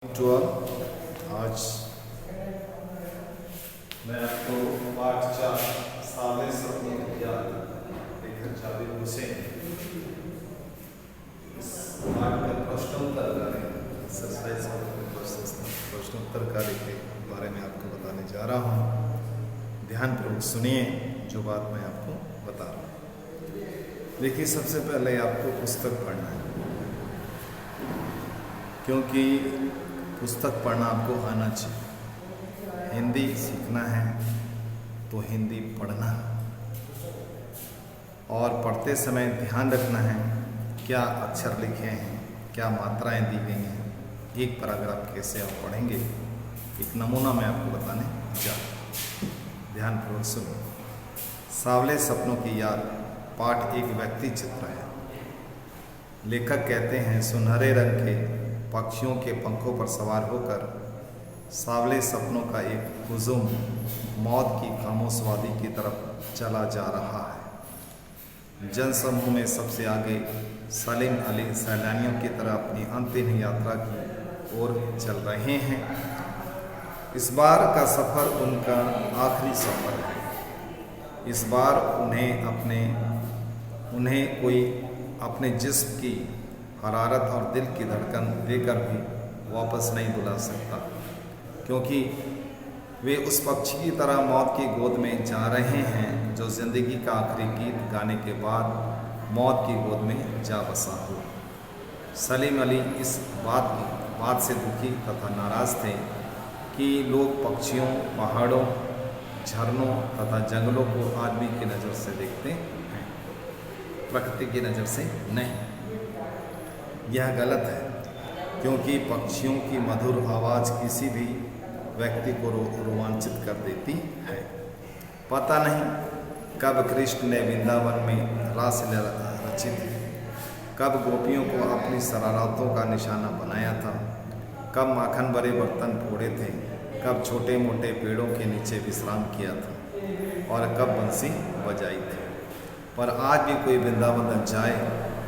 आज मैं आपको पाठ 4 साले सपनों की याद लेखक जाबिर हुसैन इस पाठ का प्रश्नोत्तर कार्य एक्सरसाइज प्रश्नोत्तर कार्य के बारे में आपको बताने जा रहा हूँ। ध्यानपूर्वक सुनिए जो बात मैं आपको बता रहा हूँ। देखिए, सबसे पहले आपको पुस्तक पढ़ना है, क्योंकि पुस्तक पढ़ना आपको आना चाहिए। हिंदी सीखना है तो हिंदी पढ़ना है, और पढ़ते समय ध्यान रखना है क्या अक्षर लिखे हैं, क्या मात्राएं दी गई हैं, एक पैराग्राफ कैसे आप पढ़ेंगे, एक नमूना मैं आपको बताने जा रहा हूँ। ध्यानपूर्वक सुनो। सावले सपनों की याद पाठ एक व्यक्ति चित्र है। लेखक कहते हैं, सुनहरे रंग के पक्षियों के पंखों पर सवार होकर सावले सपनों का एक हुजूम मौत की खामोशवादी की तरफ चला जा रहा है। जनसमूह में सबसे आगे सलीम अली सैलानियों की तरह अपनी अंतिम यात्रा की ओर चल रहे हैं। इस बार का सफ़र उनका आखिरी सफ़र है। इस बार उन्हें कोई अपने जिस्म की हरारत और दिल की धड़कन देकर भी वापस नहीं बुला सकता, क्योंकि वे उस पक्षी की तरह मौत की गोद में जा रहे हैं जो ज़िंदगी का आखिरी गीत गाने के बाद मौत की गोद में जा बसा हो। सलीम अली इस बात से दुखी तथा नाराज़ थे कि लोग पक्षियों, पहाड़ों, झरनों तथा जंगलों को आदमी की नज़र से देखते हैं, प्रकृति की नज़र से नहीं। यह गलत है, क्योंकि पक्षियों की मधुर आवाज़ किसी भी व्यक्ति को रोमांचित कर देती है। पता नहीं कब कृष्ण ने वृंदावन में रासलीला रची थी, कब गोपियों को अपनी शरारतों का निशाना बनाया था, कब माखन भरे बर्तन फोड़े थे, कब छोटे मोटे पेड़ों के नीचे विश्राम किया था और कब बंसी बजाई थी। पर आज भी कोई वृंदावन जाए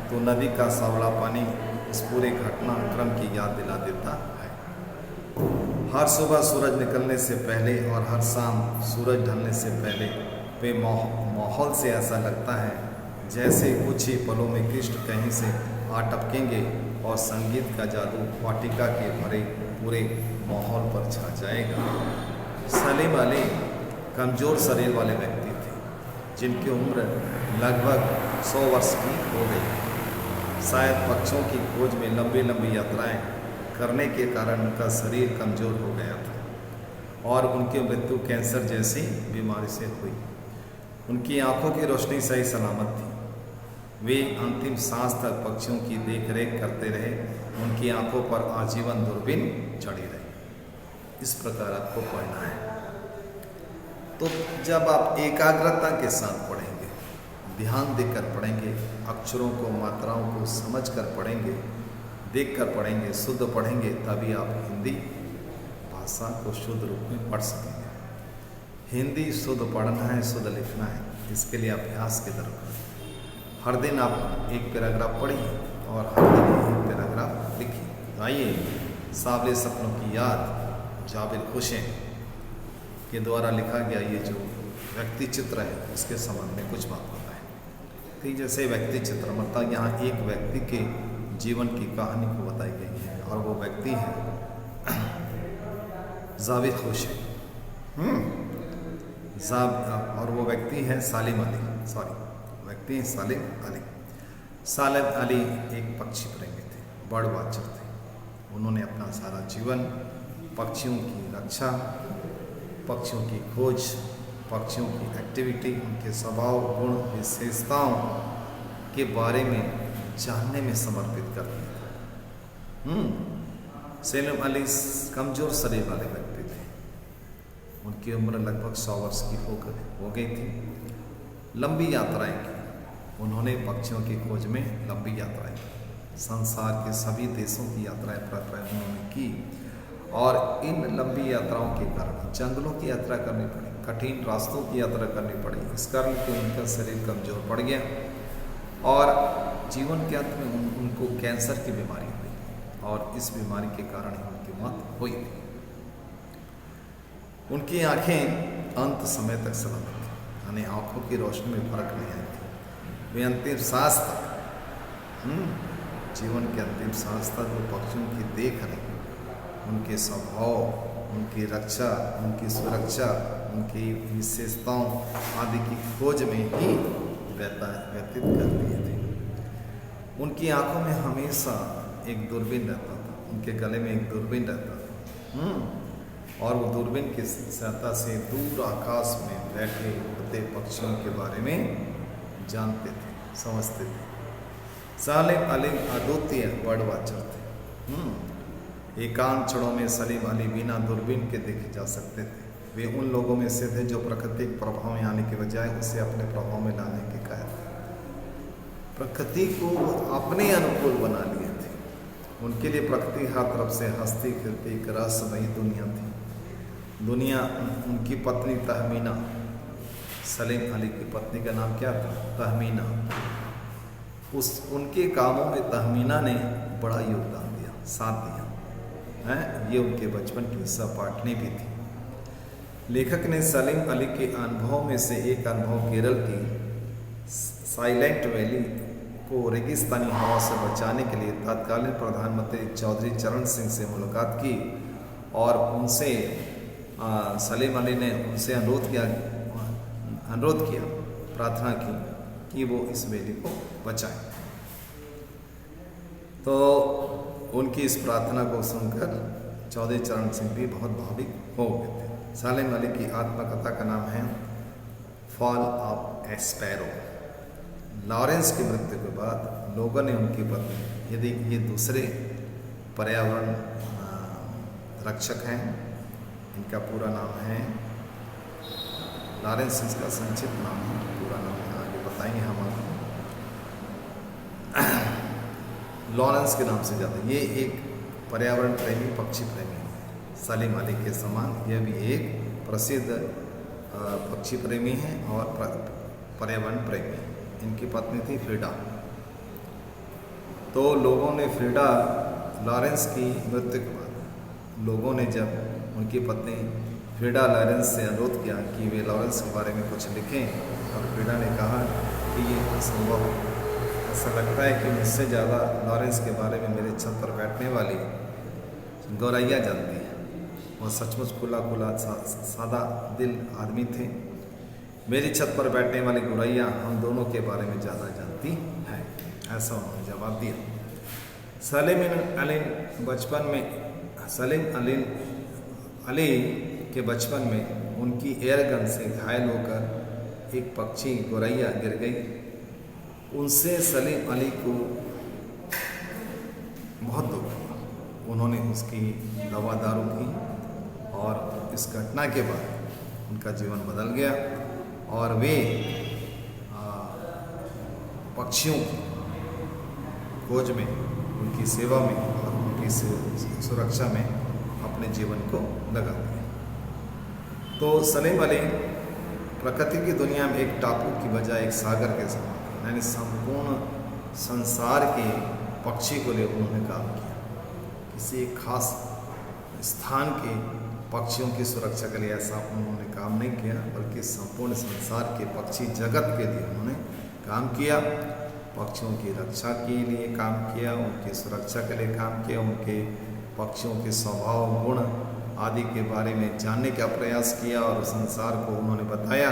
तो नदी का सांवला पानी इस पूरे घटनाक्रम की याद दिला देता है। हर सुबह सूरज निकलने से पहले और हर शाम सूरज ढलने से पहले वे माहौल से ऐसा लगता है जैसे कुछ ही पलों में कृष्ण कहीं से आ टपकेंगे और संगीत का जादू वाटिका के भरे पूरे माहौल पर छा जाएगा। सलीम अली कमज़ोर शरीर वाले व्यक्ति थे, जिनकी उम्र लगभग 100 वर्ष की हो गई। शायद पक्षियों की खोज में लंबी लंबी यात्राएं करने के कारण उनका शरीर कमज़ोर हो गया था और उनकी मृत्यु कैंसर जैसी बीमारी से हुई। उनकी आंखों की रोशनी सही सलामत थी। वे अंतिम सांस तक पक्षियों की देखरेख करते रहे। उनकी आंखों पर आजीवन दूरबीन चढ़ी रही। इस प्रकार आपको पढ़ना है। तो जब आप एकाग्रता के साथ पढ़ेंगे, ध्यान देकर पढ़ेंगे, अक्षरों को, मात्राओं को समझकर पढ़ेंगे, देखकर पढ़ेंगे, शुद्ध पढ़ेंगे, तभी आप हिंदी भाषा को शुद्ध रूप में पढ़ सकेंगे। हिंदी शुद्ध पढ़ना है, शुद्ध लिखना है, इसके लिए अभ्यास की जरूरत है। हर दिन आप एक पैराग्राफ पढ़िए और हर दिन एक पैराग्राफ लिखिए। आइए, सावले सपनों की याद जाबिर हुसैन के द्वारा लिखा गया ये जो व्यक्ति चित्र है, इसके संबंध में कुछ बात बताएं। कि जैसे व्यक्ति चित्र मतलब यहाँ एक व्यक्ति के जीवन की कहानी को बताई गई है, और वो व्यक्ति है जाबिर हुसैन। और वो व्यक्ति है सालिम अली। व्यक्ति है सालिम अली। सालिम अली एक पक्षी प्रेमी थे, बर्ड वॉचर थे। उन्होंने अपना सारा जीवन पक्षियों की रक्षा, पक्षियों की खोज, पक्षियों की एक्टिविटी, उनके स्वभाव, गुण, विशेषताओं के बारे में जानने में समर्पित कर दिया था। सलीम अली कमज़ोर शरीर वाले व्यक्ति थे। उनकी उम्र लगभग 100 वर्ष की हो गई थी। लंबी यात्राएं की उन्होंने, पक्षियों की खोज में लंबी यात्राएं की। संसार के सभी देशों की यात्राएं उन्होंने की, और इन लंबी यात्राओं के कारण जंगलों की यात्रा करनी पड़ी, कठिन रास्तों की यात्रा करनी पड़ी। इस कारण कि उनका शरीर कमज़ोर पड़ गया और जीवन के अंत में उनको कैंसर की बीमारी हुई, और इस बीमारी के कारण ही उनकी मौत हुई थी। उनकी आंखें अंत समय तक सलामत थी, यानी आंखों की रोशनी में फर्क नहीं आई थी। वे अंतिम सांस तक, जीवन के अंतिम सांस तक वो पक्षियों की देख रहे, उनके स्वभाव, उनकी रक्षा, उनकी सुरक्षा, उनकी विशेषताओं आदि की खोज में ही व्यतीत कर दिए थे। उनकी आंखों में हमेशा एक दूरबीन रहता था, उनके गले में एक दूरबीन रहता था, और वो दूरबीन की सहायता से दूर आकाश में बैठे उड़ते पक्षियों के बारे में जानते थे, समझते थे। सलीम अली अद्वितीय बर्ड वॉचर थे। एकांत क्षणों में सलीम अली बिना दूरबीन के देखे जा सकते थे। वे उन लोगों में से थे जो प्राकृतिक प्रभाव में आने के बजाय उसे अपने प्रभाव में लाने के कायल थे। प्रकृति को अपने अनुकूल बना लिए थे। उनके लिए प्रकृति हर तरफ से हंसती खेलती एक रहस्यमयी दुनिया थी। दुनिया उनकी पत्नी तहमीना, सलीम अली की पत्नी का नाम क्या था? तहमीना। उनके कामों में तहमीना ने बड़ा योगदान दिया, साथ दिया है। ये उनके बचपन की सहपाठनी भी थी। लेखक ने सलीम अली के अनुभव में से एक अनुभव केरल की साइलेंट वैली को रेगिस्तानी हवा से बचाने के लिए तत्कालीन प्रधानमंत्री चौधरी चरण सिंह से मुलाकात की और उनसे सलीम अली ने उनसे अनुरोध किया, प्रार्थना की कि वो इस वैली को बचाएं। तो उनकी इस प्रार्थना को सुनकर चौधरी चरण सिंह भी बहुत भाविक हो गए थे। सलीम अली की आत्मकथा का नाम है fall of A sparrow. Lawrence की मृत्यु के बाद लोगों ने उनकी पत्नी, यदि ये दूसरे पर्यावरण रक्षक हैं, इनका पूरा नाम है लॉरेंस, इसका संक्षिप्त नाम है, पूरा नाम है आगे बताएंगे हम आपको। लॉरेंस के नाम से ज़्यादा ये एक पर्यावरण प्रेमी, पक्षी प्रेमी है। सलीम अली के समान यह भी एक प्रसिद्ध पक्षी प्रेमी है और पर्यावरण प्रेमी। इनकी पत्नी थी फ्रीडा। तो लोगों ने फ्रीडा लॉरेंस की मृत्यु के बाद लोगों ने जब उनकी पत्नी फ्रीडा लॉरेंस से अनुरोध किया कि वे लॉरेंस के बारे में कुछ लिखें, और फ्रीडा ने कहा कि ये असंभव है। ऐसा लगता है कि मुझसे ज़्यादा लॉरेंस के बारे में मेरे छत पर बैठने वाली गौरैया जानती है। वह सचमुच खुला सादा दिल आदमी थे। मेरी छत पर बैठने वाली गौरैया हम दोनों के बारे में ज़्यादा जानती है, ऐसा उन्होंने जवाब दिया। सलीम अली के बचपन में उनकी एयरगन से घायल होकर एक पक्षी गौरैया गिर गई। उनसे सलीम अली को बहुत दुख हुआ। उन्होंने उसकी दवा दारू की और इस घटना के बाद उनका जीवन बदल गया और वे पक्षियों की खोज में, उनकी सेवा में और उनकी सुरक्षा में अपने जीवन को लगा दिया। तो सलीम अली प्रकृति की दुनिया में एक टापू की बजाय एक सागर के समान, यानी संपूर्ण संसार के पक्षी को लिए उन्होंने काम किया। किसी एक खास स्थान के पक्षियों की सुरक्षा के लिए ऐसा उन्होंने काम नहीं किया, बल्कि संपूर्ण संसार के पक्षी जगत के लिए उन्होंने काम किया। पक्षियों की रक्षा के लिए काम किया, उनकी सुरक्षा के लिए काम किया, उनके पक्षियों के स्वभाव, गुण आदि के बारे में जानने का प्रयास किया और संसार को उन्होंने बताया।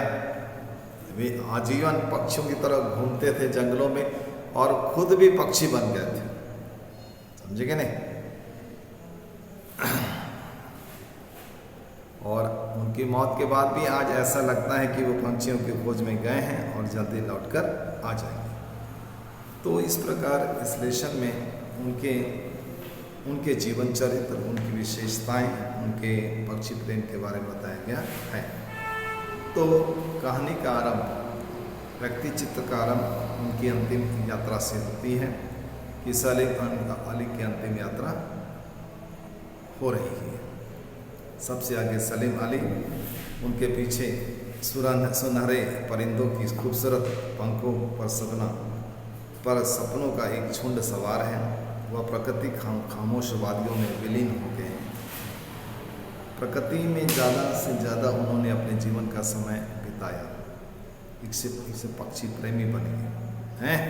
वे आजीवन पक्षियों की तरह घूमते थे जंगलों में और खुद भी पक्षी बन गए थे। समझे नहीं? और उनकी मौत के बाद भी आज ऐसा लगता है कि वो पंछियों की खोज में गए हैं और जल्दी लौटकर आ जाएंगे। तो इस प्रकार विश्लेषण में उनके जीवन चरित्र, उनकी विशेषताएं, उनके पक्षी प्रेम के बारे में बताया गया है। तो कहानी का आरंभ, व्यक्ति चित्र का आरंभ उनकी अंतिम यात्रा से होती है कि सलीम अली की अंतिम यात्रा हो रही है। सबसे आगे सलीम अली, उनके पीछे सुनहरे परिंदों की खूबसूरत पंखों पर सपनों का एक झुंड सवार है। वह प्रकृति खामोश वादियों में विलीन हो गए हैं। प्रकृति में ज़्यादा से ज़्यादा उन्होंने अपने जीवन का समय बिताया, इससे पक्षी प्रेमी बन गए हैं।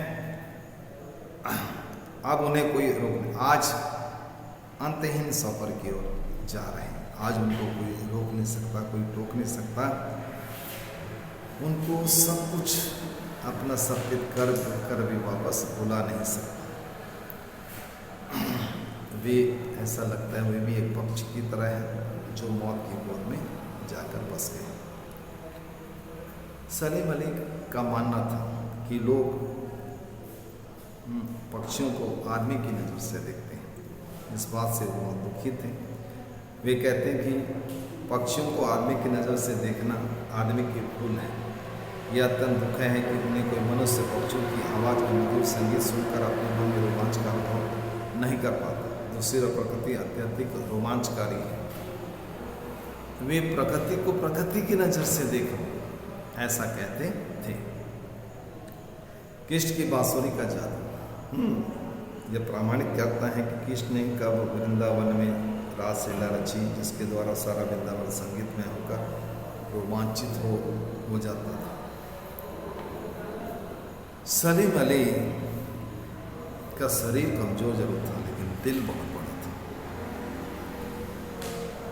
अब उन्हें कोई रोक नहीं, आज अंतहीन सफर की ओर जा रहे हैं। आज उनको कोई रोक नहीं सकता, कोई टोक नहीं सकता। उनको सब कुछ अपना समर्पित कर भी वापस बुला नहीं सकता। वे ऐसा लगता है वे भी एक पक्षी की तरह है जो मौत की गोद में जाकर बस गए। सलीम अली का मानना था कि लोग पक्षियों को आदमी की नज़र से देखते हैं। इस बात से वो बहुत दुखी थे। वे कहते हैं कि पक्षियों को आदमी की नज़र से देखना आदमी की भूल है। यह अत्यंत दुख है कि उन्हें कोई मनुष्य पक्षियों की आवाज़ में मधुर संगीत सुनकर अपने मन में रोमांच का अनुभव नहीं कर पाता। दूसरी ओर प्रकृति अत्यधिक रोमांचकारी है। वे प्रकृति को प्रकृति की नज़र से देखो, ऐसा कहते थे। कृष्ण की बांसुरी का जादू यह प्रामाणिक करता है कि कृष्ण ने कब वृंदावन में रासलीला रची, जिसके द्वारा सारा वृंदावन संगीत में होकर रोमांचित हो जाता था। सलीम अली का शरीर कमजोर जरूर था, लेकिन दिल बहुत बड़ा था।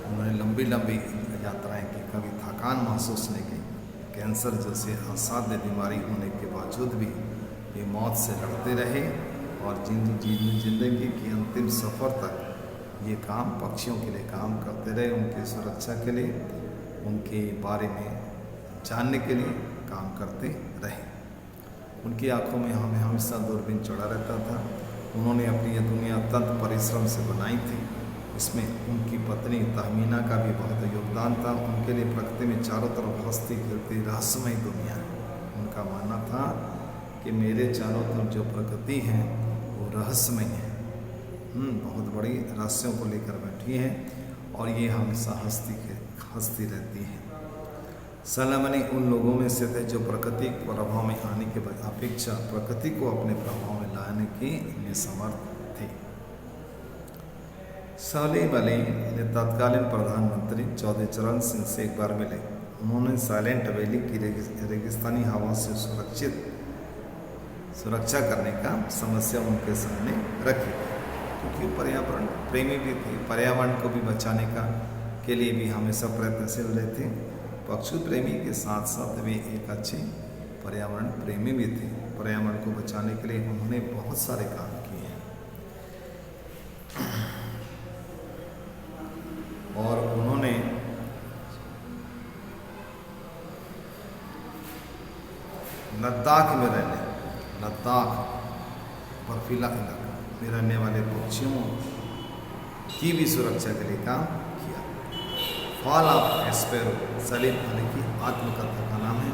उन्होंने लंबी लंबी यात्राएं की, कभी थकान महसूस नहीं की। कैंसर जैसे असाध्य बीमारी होने के बावजूद भी ये मौत से लड़ते रहे और जिंदगी की अंतिम सफ़र तक ये काम पक्षियों के लिए काम करते रहे, उनकी सुरक्षा के लिए, उनके बारे में जानने के लिए काम करते रहे। उनकी आंखों में हमें हमेशा दूरबीन चढ़ा रहता था। उन्होंने अपनी यह दुनिया अत्यंत परिश्रम से बनाई थी। इसमें उनकी पत्नी तहमीना का भी बहुत योगदान था। उनके लिए प्रकृति में चारों तरफ हंसती खेलती रहस्यमय दुनिया है। उनका मानना था कि मेरे चारों तरफ जो प्रकृति है वो रहस्यमय है, बहुत बड़ी रहस्यों को लेकर बैठी है और ये हमेशा हंसती रहती है। सलीम अली उन लोगों में से थे जो प्रकृति के प्रभाव में आने के अपेक्षा प्रकृति को अपने प्रभाव में लाने के लिए समर्थ थे। सलीम अली ने तत्कालीन प्रधानमंत्री चौधरी चरण सिंह से एक बार मिले। उन्होंने साइलेंट वैली की रेगिस्तानी हवा से सुरक्षा करने का समस्या उनके सामने रखी, क्योंकि पर्यावरण प्रेमी भी थे। पर्यावरण को भी बचाने के लिए भी हमेशा प्रयत्नशील रहे थे। पक्षी प्रेमी के साथ साथ वे एक अच्छे पर्यावरण प्रेमी भी थे। पर्यावरण को बचाने के लिए उन्होंने बहुत सारे काम किए हैं और उन्होंने लद्दाख बर्फीला इलाका में रहने वाले पक्षियों की भी सुरक्षा के लिए काम किया। फॉल ऑफ एस्पेरो सलीम अली की आत्मकथा का नाम है।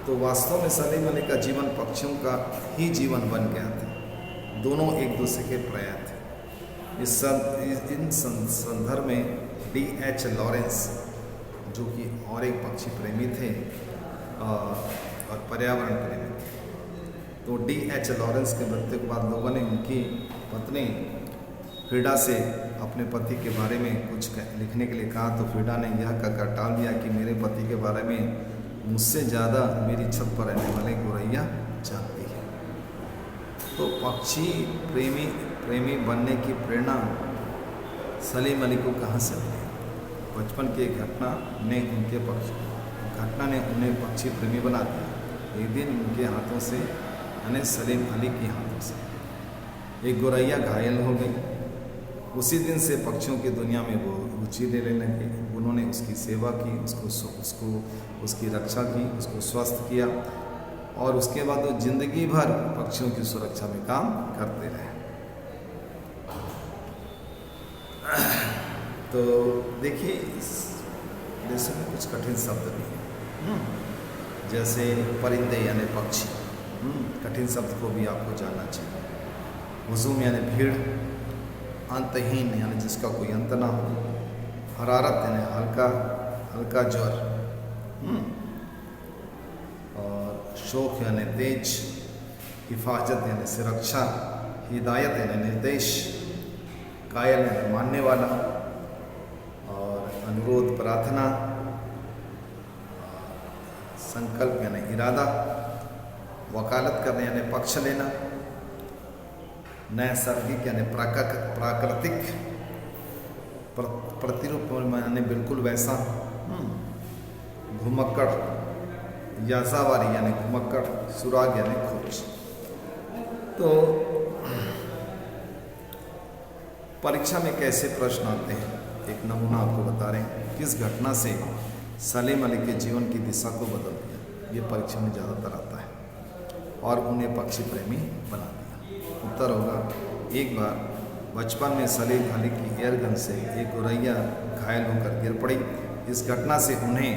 तो वास्तव में सलीम अली का जीवन पक्षियों का ही जीवन बन गया था। दोनों एक दूसरे के पर्याय थे। इन संदर्भ में D.H. लॉरेंस, जो कि और एक पक्षी प्रेमी थे और पर्यावरण प्रेमी थे, तो D.H. लॉरेंस के मृत्यु के बाद लोगों ने उनकी पत्नी फ्रीडा से अपने पति के बारे में कुछ लिखने के लिए कहा। तो फ्रीडा ने यह कहकर टाल दिया कि मेरे पति के बारे में मुझसे ज़्यादा मेरी छत पर रहने वाले गौरैया जानती है। तो पक्षी प्रेमी बनने की प्रेरणा सलीम अली को कहाँ से मिली? बचपन की घटना ने उन्हें पक्षी प्रेमी बना दिया। एक दिन उनके हाथों से यानी सलीम अली के हाथों से एक गौरैया घायल हो गई। उसी दिन से पक्षियों की दुनिया में वो रुचि लेने लगे। उन्होंने उसकी सेवा की, उसकी रक्षा की, उसको स्वस्थ किया और उसके बाद वो जिंदगी भर पक्षियों की सुरक्षा में काम करते रहे। तो देखिए, इस देशों में कुछ कठिन शब्द भी हैं, जैसे परिंदे यानी पक्षी। कठिन शब्द को भी आपको जानना चाहिए। हुजूम यानी भीड़, अंतहीन यानी जिसका कोई अंत ना हो, हरारत यानी हल्का ज्वर, और शौक यानी तेज, हिफाजत यानी सुरक्षा, हिदायत यानी निर्देश, कायल यानी मानने वाला, अनुरोध, प्रार्थना, संकल्प यानी इरादा, वकालत करना यानी पक्ष लेना, नैसर्गिक यानी प्राकृतिक, प्रतिरूप यानी बिल्कुल वैसा, घुमक्कड़, याजावारी यानी घुमक्कड़, सुराग यानी खोज। तो परीक्षा में कैसे प्रश्न आते हैं, एक नमूना आपको बता रहे हैं। किस घटना से सलीम अली के जीवन की दिशा को बदल दिया, ये परीक्षा में ज़्यादातर आता है, और उन्हें पक्षी प्रेमी बना दिया। उत्तर होगा, एक बार बचपन में सलीम अली की एयरगन से एक गोरैया घायल होकर गिर पड़ी। इस घटना से उन्हें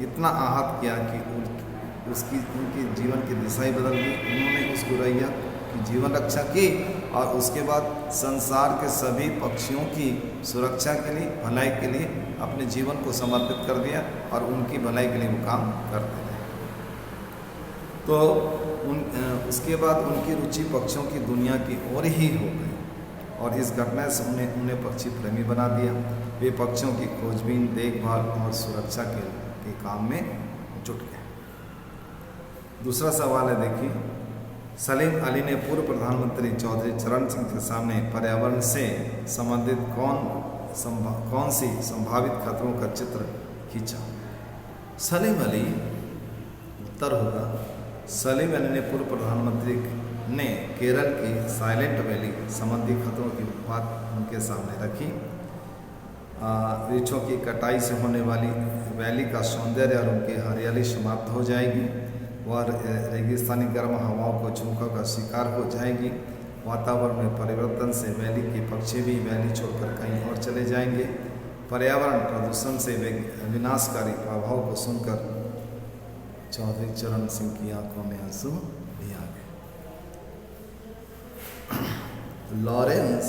इतना आहत किया कि उनके जीवन की दिशा ही बदल गई। उन्होंने उस गोरैया की जीवन रक्षा की और उसके बाद संसार के सभी पक्षियों की सुरक्षा के लिए, भलाई के लिए अपने जीवन को समर्पित कर दिया और उनकी भलाई के लिए वो काम करते रहे। तो उसके बाद उनकी रुचि पक्षियों की दुनिया की ओर ही हो गई और इस घटना से उन्हें पक्षी प्रेमी बना दिया। वे पक्षियों की खोजबीन, देखभाल और सुरक्षा के काम में जुट गए। दूसरा सवाल है, देखिए, सलीम अली ने पूर्व प्रधानमंत्री चौधरी चरण सिंह के सामने पर्यावरण से संबंधित कौन सी संभावित खतरों का चित्र खींचा? सलीम अली, उत्तर होगा, सलीम अली ने पूर्व प्रधानमंत्री ने केरल की साइलेंट वैली संबंधी खतरों की बात उनके सामने रखी। वृक्षों की कटाई से होने वाली वैली का सौंदर्य और उनकी हरियाली समाप्त हो जाएगी। वह रेगिस्तानी गर्म हवाओं को झोंकों का शिकार हो जाएगी। वातावरण में परिवर्तन से वैली के पक्षी भी वैली छोड़कर कहीं और चले जाएंगे। पर्यावरण प्रदूषण से विनाशकारी प्रभाव को सुनकर चौधरी चरण सिंह की आंखों में आंसू भी आ गए। लॉरेंस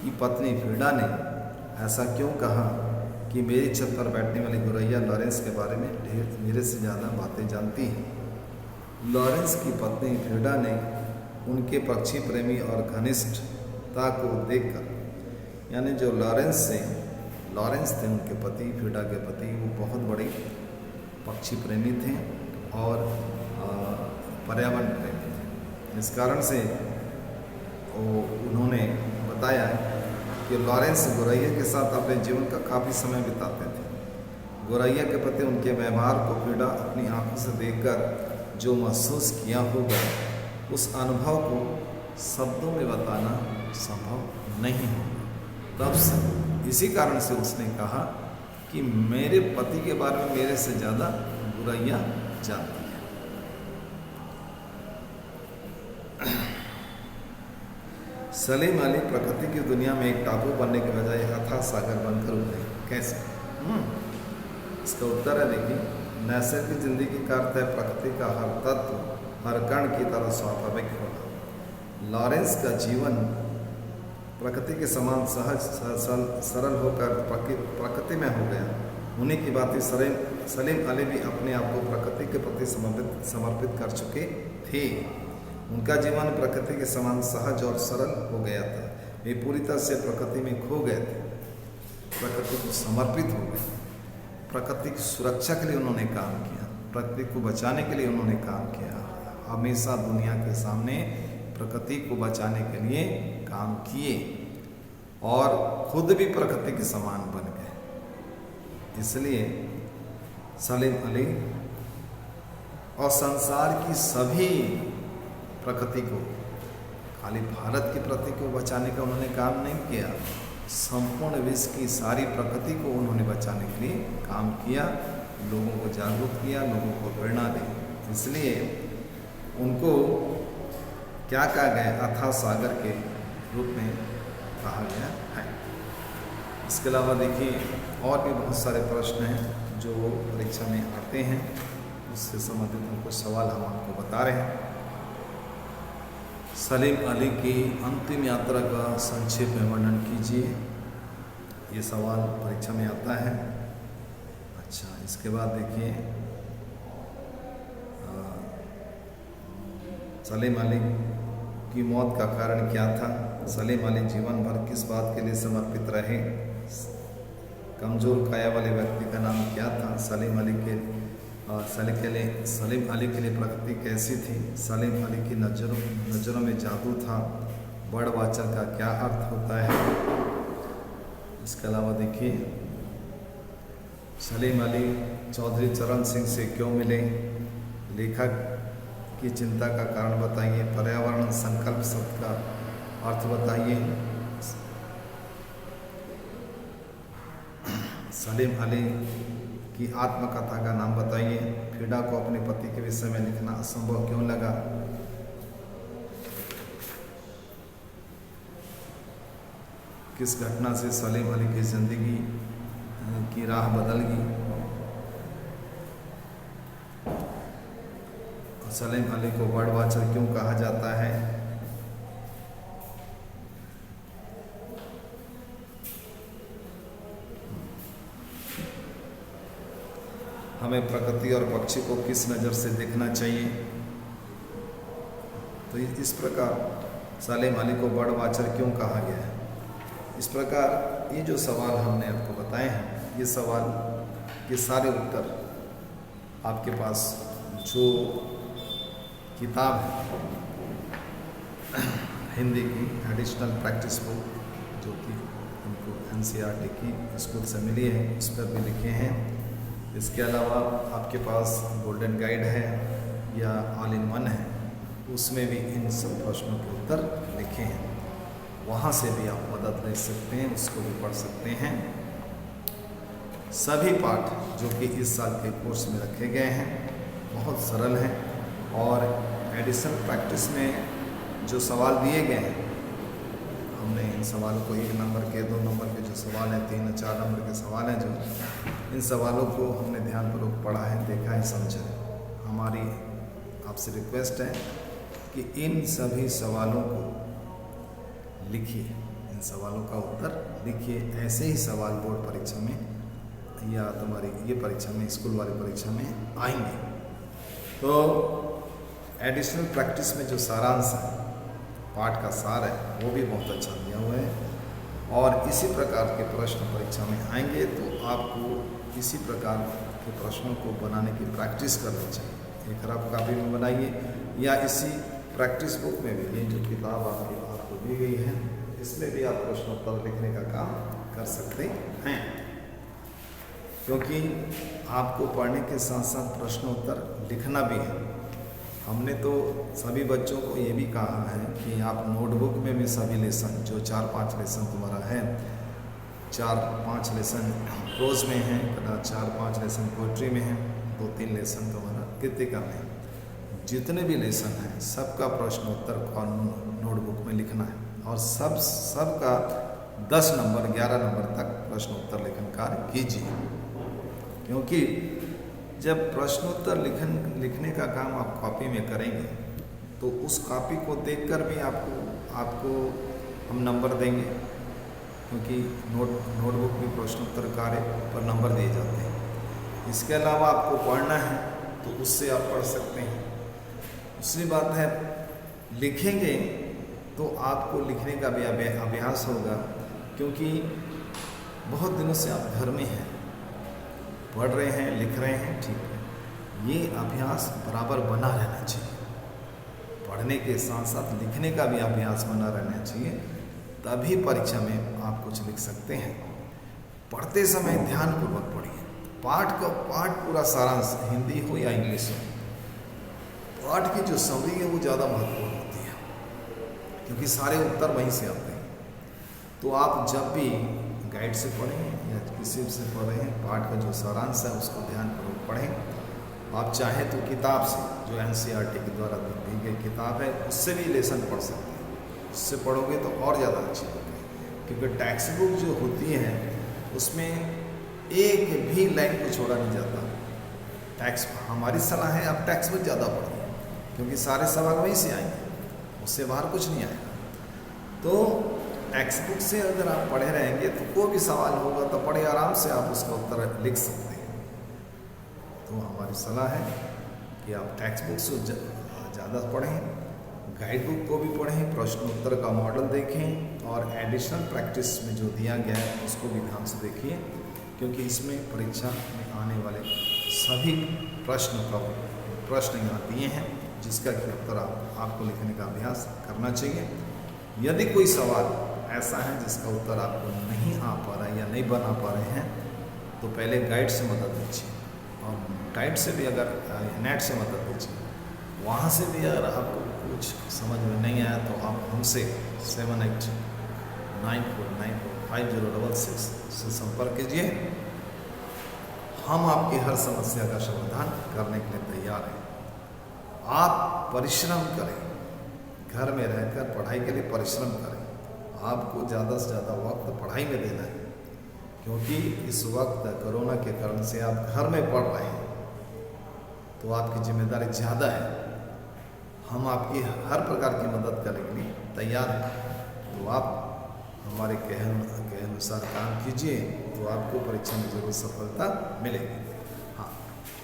की पत्नी फ्रीडा ने ऐसा क्यों कहा कि मेरी छत पर बैठने वाली गोरैया लॉरेंस के बारे में मेरे से ज़्यादा बातें जानती है? लॉरेंस की पत्नी फ्रीडा ने उनके पक्षी प्रेमी और घनिष्ठता को देखकर, यानी जो लॉरेंस थे उनके पति, फ्रीडा के पति, वो बहुत बड़े पक्षी प्रेमी थे और पर्यावरण प्रेमी थे। इस कारण से उन्होंने बताया कि लॉरेंस गोरैया के साथ अपने जीवन का काफ़ी समय बिताते थे। गोरैया के प्रति उनके व्यवहार को फ्रीडा अपनी आंखों से देखकर जो महसूस किया होगा, उस अनुभव को शब्दों में बताना संभव नहीं होगा। तब से इसी कारण से उसने कहा कि मेरे पति के बारे में मेरे से ज़्यादा गोरैया जानती है। सलीम अली प्रकृति की दुनिया में एक टापू बनने के बजाय अथाह सागर बनकर उभरे। कैसे? इसका उत्तर है, देखिए, नैसर्गिक जिंदगी का अर्थ है प्रकृति का हर तत्व, हर कण की तरह स्वाभाविक होना। लॉरेंस का जीवन प्रकृति के समान सहज सरल होकर प्रकृति में हो गया। उन्हीं की बात सलीम अली भी अपने आप को प्रकृति के प्रति समर्पित कर चुके थे। उनका जीवन प्रकृति के समान सहज और सरल हो गया था। वे पूरी तरह से प्रकृति में खो गए थे, प्रकृति को समर्पित हो गए। प्रकृति की सुरक्षा के लिए उन्होंने काम किया, प्रकृति को बचाने के लिए उन्होंने काम किया। हमेशा दुनिया के सामने प्रकृति को बचाने के लिए काम किए और खुद भी प्रकृति के समान बन गए। इसलिए सलीम अली और संसार की सभी प्रकृति को, खाली भारत की प्रकृति को बचाने का उन्होंने काम नहीं किया, संपूर्ण विश्व की सारी प्रकृति को उन्होंने बचाने के लिए काम किया, लोगों को जागरूक किया, लोगों को प्रेरणा दी। इसलिए उनको क्या कहा गया? अथाह सागर के रूप में कहा गया है। इसके अलावा देखिए, और भी बहुत सारे प्रश्न हैं जो परीक्षा में आते हैं, उससे संबंधित कुछ सवाल हम आपको बता रहे हैं। सलीम अली की अंतिम यात्रा का संक्षेप में वर्णन कीजिए, ये सवाल परीक्षा में आता है। अच्छा, इसके बाद देखिए, सलीम अली की मौत का कारण क्या था? सलीम अली जीवन भर किस बात के लिए समर्पित रहे? कमज़ोर काया वाले व्यक्ति का नाम क्या था? सलीम अली के लिए प्रकृति कैसी थी? सलीम अली की नज़रों में जादू था। बर्ड वाचर का क्या अर्थ होता है? इसके अलावा देखिए, सलीम अली चौधरी चरण सिंह से क्यों मिले? लेखक की चिंता का कारण बताइए। पर्यावरण संकल्प शब्द का अर्थ बताइए। सलीम अली की आत्मकथा का नाम बताइए। फ्रीडा को अपने पति के विषय में लिखना असंभव क्यों लगा? किस घटना से सलीम अली की जिंदगी की राह बदल गई? सलीम अली को बर्ड वाचर क्यों कहा जाता है? हमें प्रकृति और पक्षी को किस नज़र से देखना चाहिए? तो इस प्रकार सलीम अली को बर्ड वाचर क्यों कहा गया है? इस प्रकार ये जो सवाल हमने आपको बताए हैं, ये सवाल के सारे उत्तर आपके पास जो किताब है हिंदी की एडिशनल प्रैक्टिस बुक, जो कि हमको NCERT की स्कूल से मिली है, उस पर भी लिखे हैं। इसके अलावा आपके पास गोल्डन गाइड है या ऑल इन वन है, उसमें भी इन सब प्रश्नों के उत्तर लिखे हैं। वहाँ से भी आप मदद ले सकते हैं, उसको भी पढ़ सकते हैं। सभी पाठ जो कि इस साल के कोर्स में रखे गए हैं बहुत सरल हैं, और एडिशनल प्रैक्टिस में जो सवाल दिए गए हैं, हमने इन सवालों को 1 नंबर के 2 नंबर के जो सवाल हैं, 3 और 4 नंबर के सवाल हैं, जो इन सवालों को हमने ध्यानपूर्वक पढ़ा है, देखा है, समझा है। हमारी आपसे रिक्वेस्ट है कि इन सभी सवालों को लिखिए, इन सवालों का उत्तर लिखिए। ऐसे ही सवाल बोर्ड परीक्षा में या तुम्हारी ये परीक्षा में, स्कूल वाली परीक्षा में आएंगे। तो एडिशनल प्रैक्टिस में जो सारांश है, पाठ का सार है, वो भी बहुत अच्छा दिया हुआ है, और इसी प्रकार के प्रश्न परीक्षा में आएंगे तो आपको इसी प्रकार के प्रश्नों को बनाने की प्रैक्टिस करनी चाहिए। एक रफ कॉपी में बनाइए या इसी प्रैक्टिस बुक में भी, ये जो किताब आपको दी गई है, इसमें भी आप प्रश्नोत्तर लिखने का काम कर सकते हैं, क्योंकि आपको पढ़ने के साथ साथ प्रश्नोत्तर लिखना भी है। हमने तो सभी बच्चों को ये भी कहा है कि आप नोटबुक में भी सभी लेसन, जो 4-5 लेसन तुम्हारा है, 4-5 लेसन प्रोज में है, 4-5 लेसन पोइट्री में है, 2-3 लेसन तुम्हारा कृतिका में है, जितने भी लेसन हैं सबका प्रश्नोत्तर नोटबुक में लिखना है, और सबका 10 नंबर 11 नंबर तक प्रश्नोत्तर लेखन कार्य कीजिए। क्योंकि जब प्रश्नोत्तर लिखने का काम आप कॉपी में करेंगे तो उस कॉपी को देखकर भी आपको हम नंबर देंगे, क्योंकि नोटबुक में प्रश्नोत्तर कार्य पर नंबर दिए जाते हैं। इसके अलावा आपको पढ़ना है तो उससे आप पढ़ सकते हैं। दूसरी बात है, लिखेंगे तो आपको लिखने का भी अभ्यास होगा, क्योंकि बहुत दिनों से आप घर में हैं, पढ़ रहे हैं, लिख रहे हैं, ठीक है, ये अभ्यास बराबर बना रहना चाहिए। पढ़ने के साथ साथ लिखने का भी अभ्यास बना रहना चाहिए, तभी परीक्षा में आप कुछ लिख सकते हैं। पढ़ते समय ध्यानपूर्वक पढ़िए। पाठ पूरा सारांश, हिंदी हो या इंग्लिश हो, पाठ की जो समरी है वो ज़्यादा महत्वपूर्ण होती है, क्योंकि सारे उत्तर वहीं से आते हैं। तो आप जब भी गाइड से पढ़ें या किसी से पढ़ें, पाठ का जो सारांश है उसको ध्यानपूर्वक पढ़ें। आप चाहें तो किताब से, जो NCERT के द्वारा दी गई किताब है, उससे भी लेसन पढ़ सकते हैं। उससे पढ़ोगे तो और ज़्यादा अच्छी होगी, क्योंकि टेक्स्ट बुक जो होती है उसमें एक भी लाइन को छोड़ा नहीं जाता। हमारी सलाह है आप टेक्स्ट बुक ज़्यादा पढ़िए, क्योंकि सारे सवाल वहीं से आएंगे, उससे बाहर कुछ नहीं आएगा। तो टेक्स्ट बुक से अगर आप पढ़े रहेंगे तो कोई भी सवाल होगा तो बड़े आराम से आप उसका उत्तर लिख सकते हैं। तो हमारी सलाह है कि आप टेक्स्ट बुक से ज़्यादा पढ़ें, गाइड बुक को भी पढ़ें, प्रश्नोत्तर का मॉडल देखें, और एडिशनल प्रैक्टिस में जो दिया गया है उसको भी ध्यान से देखिए, क्योंकि इसमें परीक्षा में आने वाले सभी प्रश्न यहाँ दिए हैं, जिसका कि उत्तर आपको लिखने का अभ्यास करना चाहिए। यदि कोई सवाल ऐसा है जिसका उत्तर आपको नहीं आ पा रहा है या नहीं बना पा रहे हैं, तो पहले गाइड से मदद लीजिए, और गाइड से भी अगर नेट से मदद लीजिए, वहाँ से भी अगर आपको कुछ समझ में नहीं आया तो आप हमसे 7894945066 से संपर्क कीजिए। हम आपकी हर समस्या का समाधान करने के लिए तैयार हैं। आप परिश्रम करें, घर में रहकर पढ़ाई के लिए परिश्रम करें। आपको ज़्यादा से ज़्यादा वक्त पढ़ाई में देना है, क्योंकि इस वक्त कोरोना के कारण से आप घर में पढ़ रहे हैं, तो आपकी जिम्मेदारी ज़्यादा है। हम आपकी हर प्रकार की मदद करने के लिए तैयार हैं। तो आप हमारे के अनुसार काम कीजिए, तो आपको परीक्षा में जरूर सफलता मिलेगी। हाँ,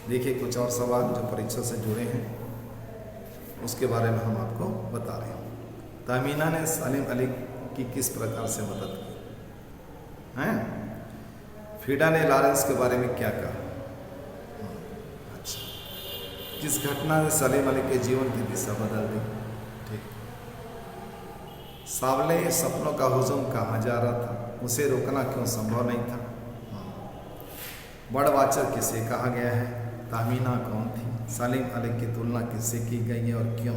देखिए कुछ और सवाल जो परीक्षा से जुड़े हैं, उसके बारे में हम आपको बता रहे हैं। तहमीना ने सलीम अली की किस प्रकार से मदद की हैं? फीडा ने लॉरेंस के बारे में क्या कहा? अच्छा, किस घटना ने सलीम अली के जीवन की दिशा बदल दी? ठीक। सावले सपनों का हुजूम कहाँ जा रहा था, उसे रोकना क्यों संभव नहीं था? बर्ड वाचर किसे कहा गया है? तहमीना कौन थी? सलीम अली की तुलना किससे की गई है और क्यों?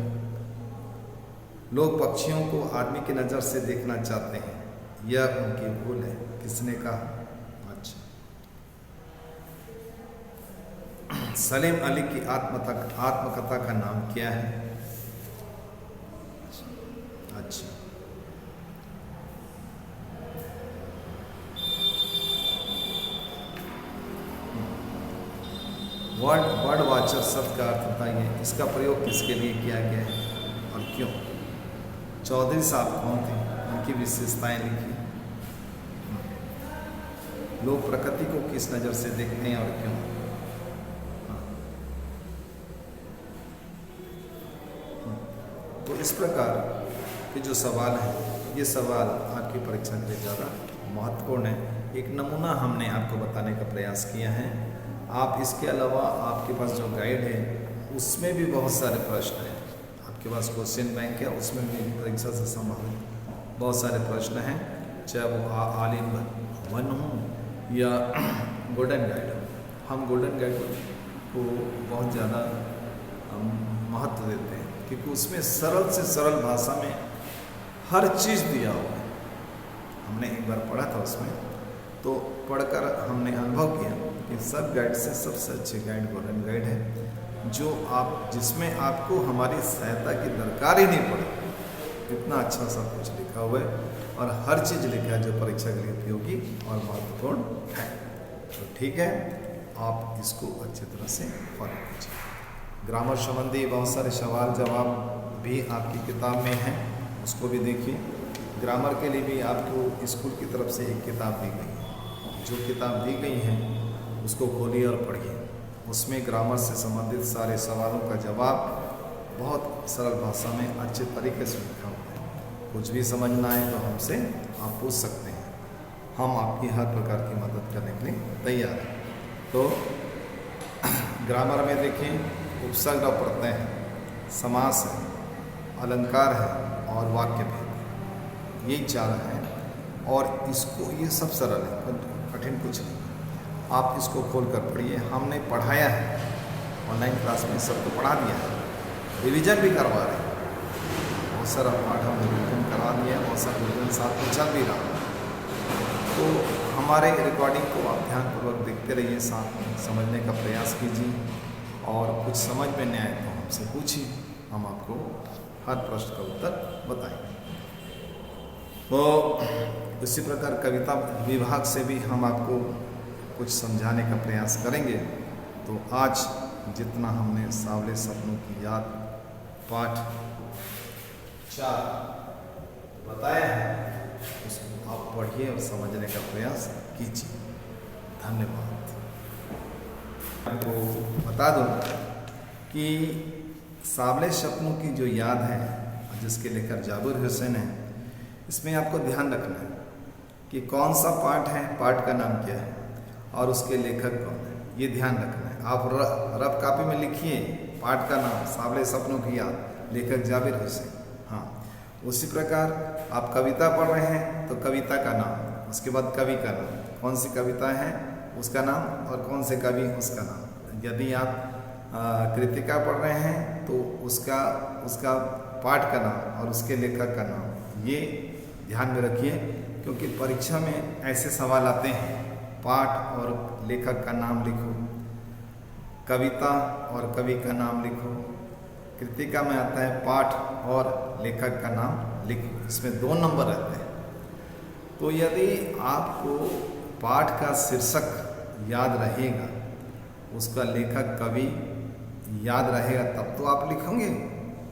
लोग पक्षियों को आदमी की नज़र से देखना चाहते हैं, यह उनकी भूल है, किसने कहा? अच्छा, सलीम अली की आत्मकथा का नाम क्या है? अच्छा, बर्ड वाचर शब्द का अर्थ बताइए, इसका प्रयोग किसके लिए किया गया है और क्यों? चौधरी साहब कौन थे, उनकी विशेषताएं लिखिए। लोग प्रकृति को किस नज़र से देखते हैं और क्यों? तो इस प्रकार के जो सवाल हैं, ये सवाल आपकी परीक्षा के लिए ज़्यादा महत्वपूर्ण है। एक नमूना हमने आपको बताने का प्रयास किया है। आप इसके अलावा आपके पास जो गाइड है, उसमें भी बहुत सारे प्रश्न हैं। आपके पास क्वेश्चन बैंक है, उसमें भी परीक्षा से संबंधित बहुत सारे प्रश्न हैं, चाहे वो ऑल इन वन हो या गोल्डन गाइड हो। हम गोल्डन गाइड को बहुत ज़्यादा महत्व देते हैं, क्योंकि उसमें सरल से सरल भाषा में हर चीज़ दिया हुआ है। हमने एक बार पढ़ा था, उसमें तो पढ़कर हमने अनुभव किया कि सब गाइड से सबसे अच्छी गाइड गोल्डन गाइड है, जिसमें आपको हमारी सहायता की दरकार ही नहीं पड़े। इतना अच्छा सब कुछ लिखा हुआ है और हर चीज़ लिखा है जो परीक्षा के लिए उपयोगी और महत्वपूर्ण है। तो ठीक है, आप इसको अच्छी तरह से फॉलो कीजिए। ग्रामर संबंधी बहुत सारे सवाल जवाब भी आपकी किताब में हैं, उसको भी देखिए। ग्रामर के लिए भी आपको स्कूल की तरफ से एक किताब दी गई है। जो किताब दी गई है उसको खोलिए और पढ़िए। उसमें ग्रामर से संबंधित सारे सवालों का जवाब बहुत सरल भाषा में अच्छे तरीके से लिखा हुआ है। कुछ भी समझना है तो हमसे आप पूछ सकते हैं, हम आपकी हर प्रकार की मदद करने के लिए तैयार हैं। तो ग्रामर में देखिए, उपसर्ग और प्रत्यय है, समास है, अलंकार है और वाक्य भेद है। ये चार हैं और इसको ये सब सरल है, कठिन कुछ नहीं। आप इसको खोल कर पढ़िए। हमने पढ़ाया है, ऑनलाइन क्लास में सबको पढ़ा दिया है, रिवीजन भी करवा रहे हैं। बहुत सारा पाठ हमने रिवीजन करवा दिया है, बहुत सारा रिवीजन साथ में चल भी रहा है। तो हमारे रिकॉर्डिंग को आप ध्यानपूर्वक देखते रहिए, साथ में समझने का प्रयास कीजिए और कुछ समझ में नहीं आए तो हमसे पूछिए, हम आपको हर प्रश्न का उत्तर बताएंगे। तो इसी प्रकार कविता विभाग से भी हम आपको कुछ समझाने का प्रयास करेंगे। तो आज जितना हमने सावले सपनों की याद पाठ 4 बताया है, उसको आप पढ़िए और समझने का प्रयास कीजिए। धन्यवाद। आपको बता दूं कि सावले सपनों की जो याद है, जिसके लेकर जाबिर हुसैन है, इसमें आपको ध्यान रखना है कि कौन सा पाठ है, पाठ का नाम क्या है और उसके लेखक कौन है, ये ध्यान रखना है। आप रफ कॉपी में लिखिए पाठ का नाम सावले सपनों की याद, लेखक जाबिर हुसैन। हाँ, उसी प्रकार आप कविता पढ़ रहे हैं तो कविता का नाम, उसके बाद कवि का नाम, कौन सी कविता है उसका नाम, और कौन से कवि उसका नाम। यदि आप कृतिका पढ़ रहे हैं तो उसका पाठ का नाम और उसके लेखक का नाम, ये ध्यान में रखिए, क्योंकि परीक्षा में ऐसे सवाल आते हैं, पाठ और लेखक का नाम लिखो, कविता और कवि का नाम लिखो। कृतिका में आता है पाठ और लेखक का नाम लिखो, इसमें 2 नंबर रहते हैं। तो यदि आपको पाठ का शीर्षक याद रहेगा, उसका लेखक कवि याद रहेगा, तब तो आप लिखोगे।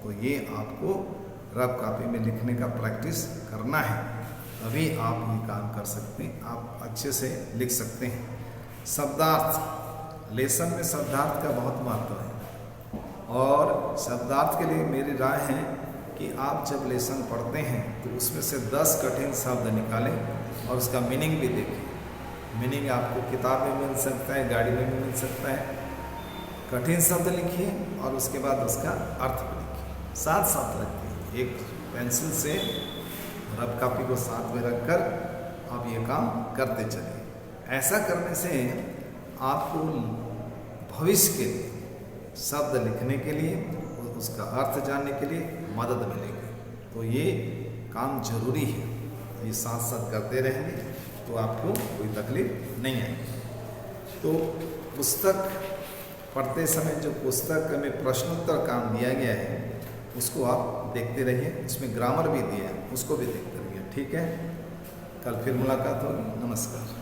तो ये आपको रफ कॉपी में लिखने का प्रैक्टिस करना है, तभी आप ये काम कर सकते हैं, आप अच्छे से लिख सकते हैं। शब्दार्थ, लेसन में शब्दार्थ का बहुत महत्व है, और शब्दार्थ के लिए मेरी राय है कि आप जब लेसन पढ़ते हैं तो उसमें से 10 कठिन शब्द निकालें और उसका मीनिंग भी देखें। मीनिंग आपको किताब में मिल सकता है, गाड़ी में भी मिल सकता है। कठिन शब्द लिखिए और उसके बाद उसका अर्थ भी लिखिए, साथ साथ रखिए। एक पेंसिल से रफ कॉपी को साथ में रखकर आप ये काम करते चलिए। ऐसा करने से आपको भविष्य के लिए शब्द लिखने के लिए, उसका अर्थ जानने के लिए मदद मिलेगी। तो ये काम जरूरी है, ये साथ साथ करते रहेंगे तो आपको कोई तकलीफ नहीं आएगी। तो पुस्तक पढ़ते समय जो पुस्तक में प्रश्नोत्तर काम दिया गया है उसको आप देखते रहिए, उसमें ग्रामर भी दिया है, उसको भी देखते रहिए। ठीक है, कल फिर मुलाकात होगी। नमस्कार।